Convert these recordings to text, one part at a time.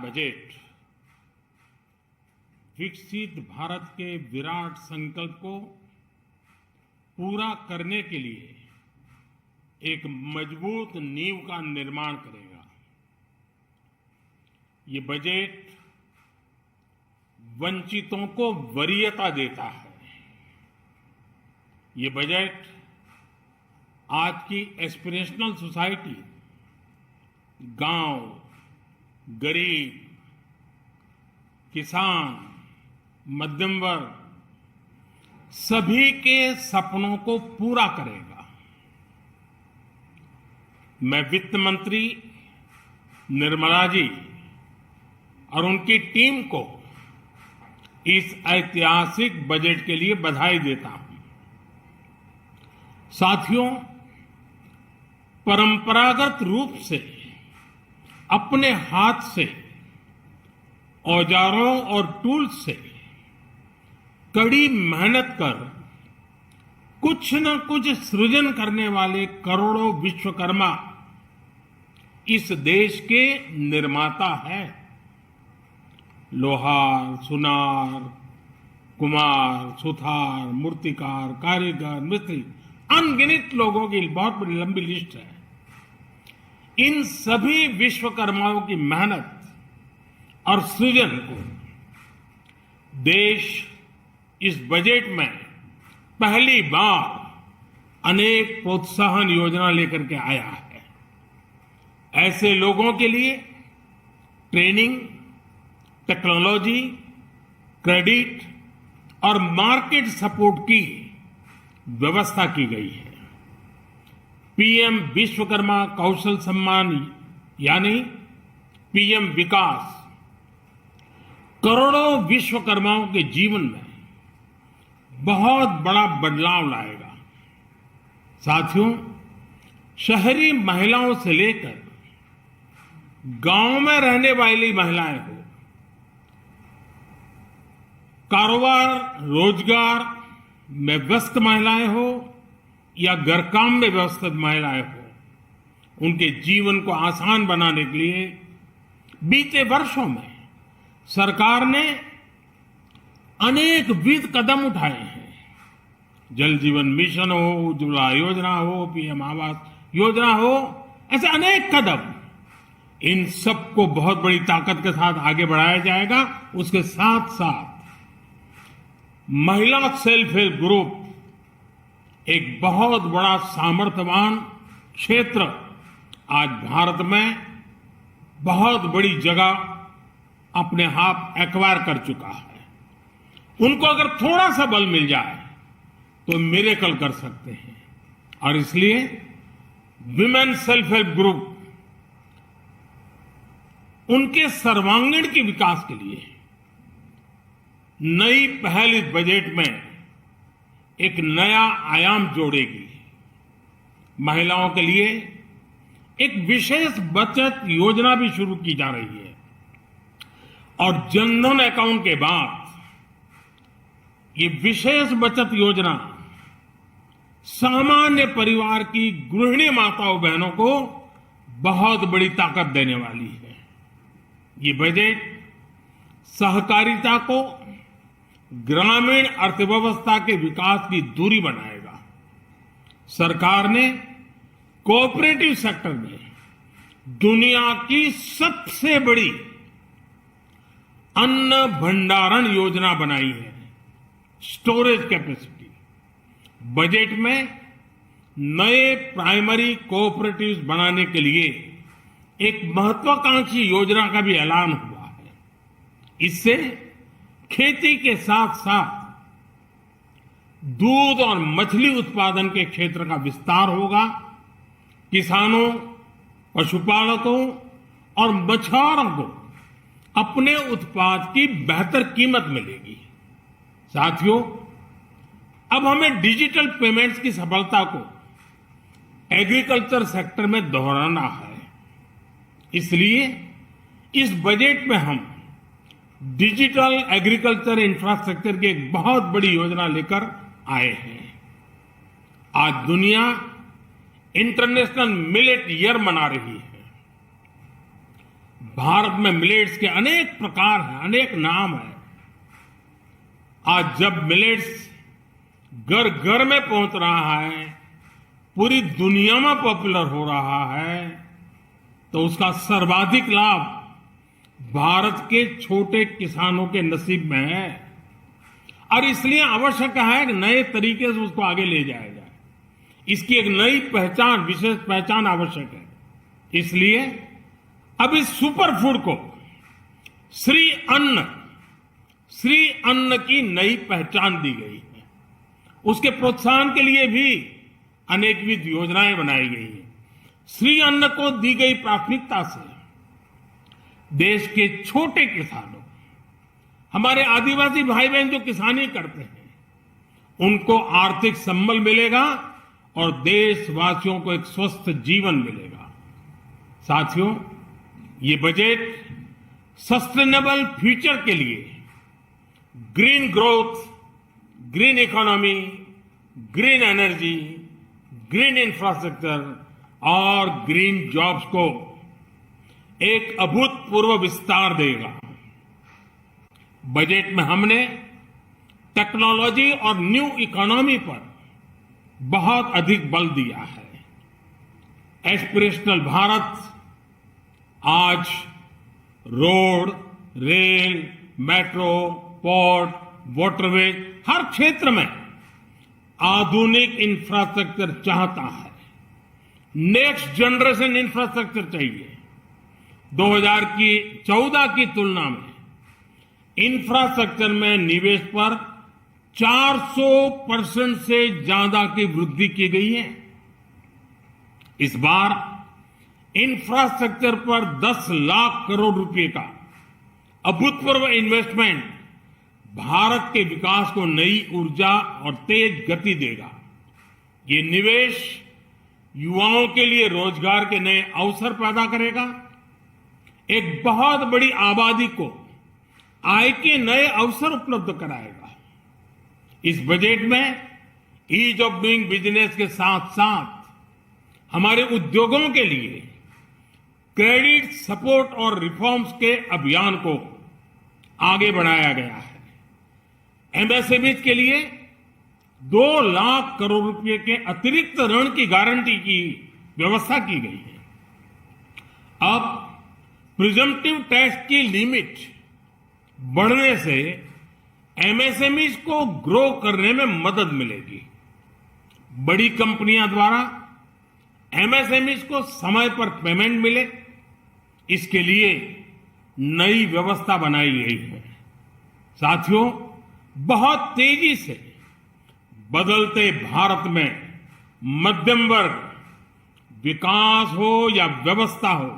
Budget विकसित भारत के विराट संकल्प को पूरा करने के लिए एक मजबूत नींव का निर्माण करेगा। ये बजट वंचितों को वरीयता देता है। ये बजट आज की एस्पिरेशनल सोसाइटी, गांव, गरीब, किसान, मध्यम वर्ग, सभी के सपनों को पूरा करेगा। मैं वित्त मंत्री निर्मला जी और उनकी टीम को इस ऐतिहासिक बजट के लिए बधाई देता हूं। साथियों, परंपरागत रूप से अपने हाथ से औजारों और टूल्स से कड़ी मेहनत कर कुछ न कुछ सृजन करने वाले करोड़ों विश्वकर्मा इस देश के निर्माता हैं। लोहार, सुनार, कुम्हार, सुथार, मूर्तिकार, कारीगर, मिस्त्री, अनगिनत लोगों की बहुत बड़ी लंबी लिस्ट है। इन सभी विश्वकर्माओं की मेहनत और सृजन को देश इस बजट में पहली बार अनेक प्रोत्साहन योजना लेकर के आया है। ऐसे लोगों के लिए ट्रेनिंग, टेक्नोलॉजी, क्रेडिट और मार्केट सपोर्ट की व्यवस्था की गई है। पीएम विश्वकर्मा कौशल सम्मान यानी पीएम विकास करोड़ों विश्वकर्माओं के जीवन में बहुत बड़ा बदलाव लाएगा। साथियों, शहरी महिलाओं से लेकर गांव में रहने वाली महिलाएं हो, कारोबार रोजगार में व्यस्त महिलाएं हो या घर काम में व्यस्त महिलाएं हो, उनके जीवन को आसान बनाने के लिए बीते वर्षों में सरकार ने अनेकविध कदम उठाए हैं। जल जीवन मिशन हो, उज्ज्वला योजना हो, पीएम आवास योजना हो, ऐसे अनेक कदम। इन सबको बहुत बड़ी ताकत के साथ आगे बढ़ाया जाएगा। उसके साथ साथ महिला सेल्फ हेल्प ग्रुप एक बहुत बड़ा सामर्थ्यवान क्षेत्र आज भारत में बहुत बड़ी जगह अपने आप एक्वायर कर चुका है। उनको अगर थोड़ा सा बल मिल जाए तो मिरेकल कर सकते हैं। और इसलिए विमेन सेल्फ हेल्प ग्रुप उनके सर्वांगीण के विकास के लिए नई पहल इस बजट में एक नया आयाम जोड़ेगी। महिलाओं के लिए एक विशेष बचत योजना भी शुरू की जा रही है और जनधन अकाउंट के बाद ये विशेष बचत योजना सामान्य परिवार की गृहिणी माताओं बहनों को बहुत बड़ी ताकत देने वाली है। ये बजट सहकारिता को ग्रामीण अर्थव्यवस्था के विकास की दूरी बनाएगा। सरकार ने कोऑपरेटिव सेक्टर में दुनिया की सबसे बड़ी अन्न भंडारण योजना बनाई है, स्टोरेज कैपेसिटी। बजट में नए प्राइमरी कोऑपरेटिव्स बनाने के लिए एक महत्वाकांक्षी योजना का भी ऐलान हुआ है। इससे खेती के साथ साथ दूध और मछली उत्पादन के क्षेत्र का विस्तार होगा। किसानों, पशुपालकों और मछुआरों को अपने उत्पाद की बेहतर कीमत मिलेगी। साथियों, अब हमें डिजिटल पेमेंट्स की सफलता को एग्रीकल्चर सेक्टर में दोहराना है। इसलिए इस बजट में हम डिजिटल एग्रीकल्चर इंफ्रास्ट्रक्चर की एक बहुत बड़ी योजना लेकर आए हैं। आज दुनिया इंटरनेशनल मिलेट ईयर मना रही है। भारत में मिलेट्स के अनेक प्रकार हैं, अनेक नाम हैं। आज जब मिलेट्स घर घर में पहुंच रहा है, पूरी दुनिया में पॉपुलर हो रहा है, तो उसका सर्वाधिक लाभ भारत के छोटे किसानों के नसीब में है। और इसलिए आवश्यक है कि नए तरीके से उसको आगे ले जाया जाए। इसकी एक नई पहचान, विशेष पहचान आवश्यक है। इसलिए अब इस सुपर फूड को श्री अन्न की नई पहचान दी गई है। उसके प्रोत्साहन के लिए भी अनेकविध योजनाएं बनाई गई हैं। श्री अन्न को दी गई प्राथमिकता से देश के छोटे किसानों, हमारे आदिवासी भाई बहन जो किसानी करते हैं, उनको आर्थिक संबल मिलेगा और देशवासियों को एक स्वस्थ जीवन मिलेगा। साथियों, ये बजट सस्टेनेबल फ्यूचर के लिए green growth, green economy, green energy, green infrastructure और ग्रीन जॉब्स को एक अभूतपूर्व विस्तार देगा। बजट में हमने टेक्नोलॉजी और न्यू इकोनॉमी पर बहुत अधिक बल दिया है। एस्पिरेशनल भारत आज road, rail, metro, port, waterways, हर क्षेत्र में आधुनिक इंफ्रास्ट्रक्चर चाहता है। नेक्स्ट जनरेशन इंफ्रास्ट्रक्चर चाहिए। 2014 की तुलना में इंफ्रास्ट्रक्चर में निवेश पर 400% से ज्यादा की वृद्धि की गई है। इस बार इंफ्रास्ट्रक्चर पर 10 लाख करोड़ रुपए का अभूतपूर्व इन्वेस्टमेंट भारत के विकास को नई ऊर्जा और तेज गति देगा। ये निवेश युवाओं के लिए रोजगार के नए अवसर पैदा करेगा, एक बहुत बड़ी आबादी को आय के नए अवसर उपलब्ध कराएगा। इस बजट में ईज ऑफ डूइंग बिजनेस के साथ साथ हमारे उद्योगों के लिए क्रेडिट सपोर्ट और रिफॉर्म्स के अभियान को आगे बढ़ाया गया है। एमएसएमई के लिए 2 लाख करोड़ रुपए के अतिरिक्त ऋण की गारंटी की व्यवस्था की गई है। अब प्रिजम्पटिव टैक्स की लिमिट बढ़ने से एमएसएमई को ग्रो करने में मदद मिलेगी। बड़ी कंपनियों द्वारा एमएसएमई को समय पर पेमेंट मिले, इसके लिए नई व्यवस्था बनाई गई है। साथियों, बहुत तेजी से बदलते भारत में मध्यम वर्ग, विकास हो या व्यवस्था हो,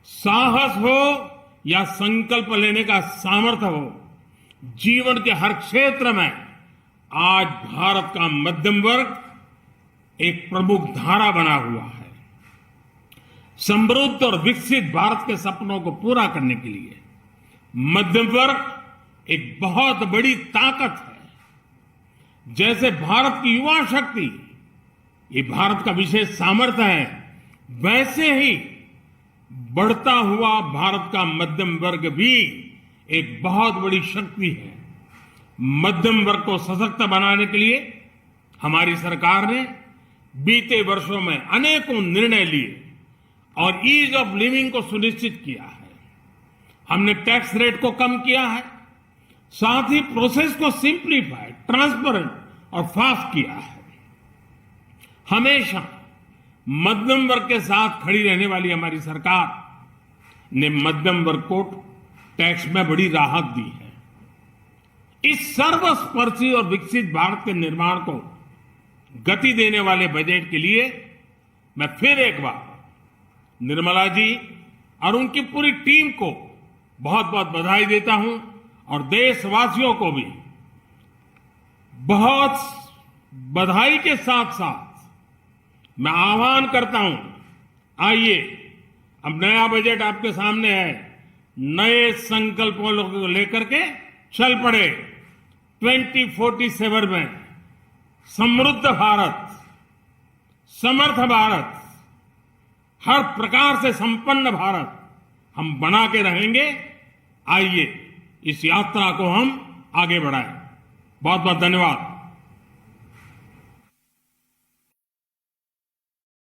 साहस हो या संकल्प लेने का सामर्थ्य हो, जीवन के हर क्षेत्र में आज भारत का मध्यम वर्ग एक प्रमुख धारा बना हुआ है। समृद्ध और विकसित भारत के सपनों को पूरा करने के लिए मध्यम वर्ग एक बहुत बड़ी ताकत है। जैसे भारत की युवा शक्ति ये भारत का विशेष सामर्थ्य है, वैसे ही बढ़ता हुआ भारत का मध्यम वर्ग भी एक बहुत बड़ी शक्ति है। मध्यम वर्ग को सशक्त बनाने के लिए हमारी सरकार ने बीते वर्षों में अनेकों निर्णय लिए और ईज ऑफ लिविंग को सुनिश्चित किया है। हमने टैक्स रेट को कम किया है, साथ ही प्रोसेस को सिंप्लीफाई, ट्रांसपेरेंट और फास्ट किया है। हमेशा मध्यम वर्ग के साथ खड़ी रहने वाली हमारी सरकार ने मध्यम वर्ग को टैक्स में बड़ी राहत दी है। इस सर्वस्पर्शी और विकसित भारत के निर्माण को गति देने वाले बजट के लिए मैं फिर एक बार निर्मला जी और उनकी पूरी टीम को बहुत बहुत बधाई देता हूं और देशवासियों को भी बहुत बधाई के साथ साथ मैं आह्वान करता हूं, आइए अब नया बजट आपके सामने है, नए संकल्पों को लेकर के चल पड़े। 2047 में समृद्ध भारत, समर्थ भारत, हर प्रकार से संपन्न भारत हम बना के रहेंगे। आइए इस यात्रा को हम आगे बढ़ाएं। बहुत बहुत धन्यवाद।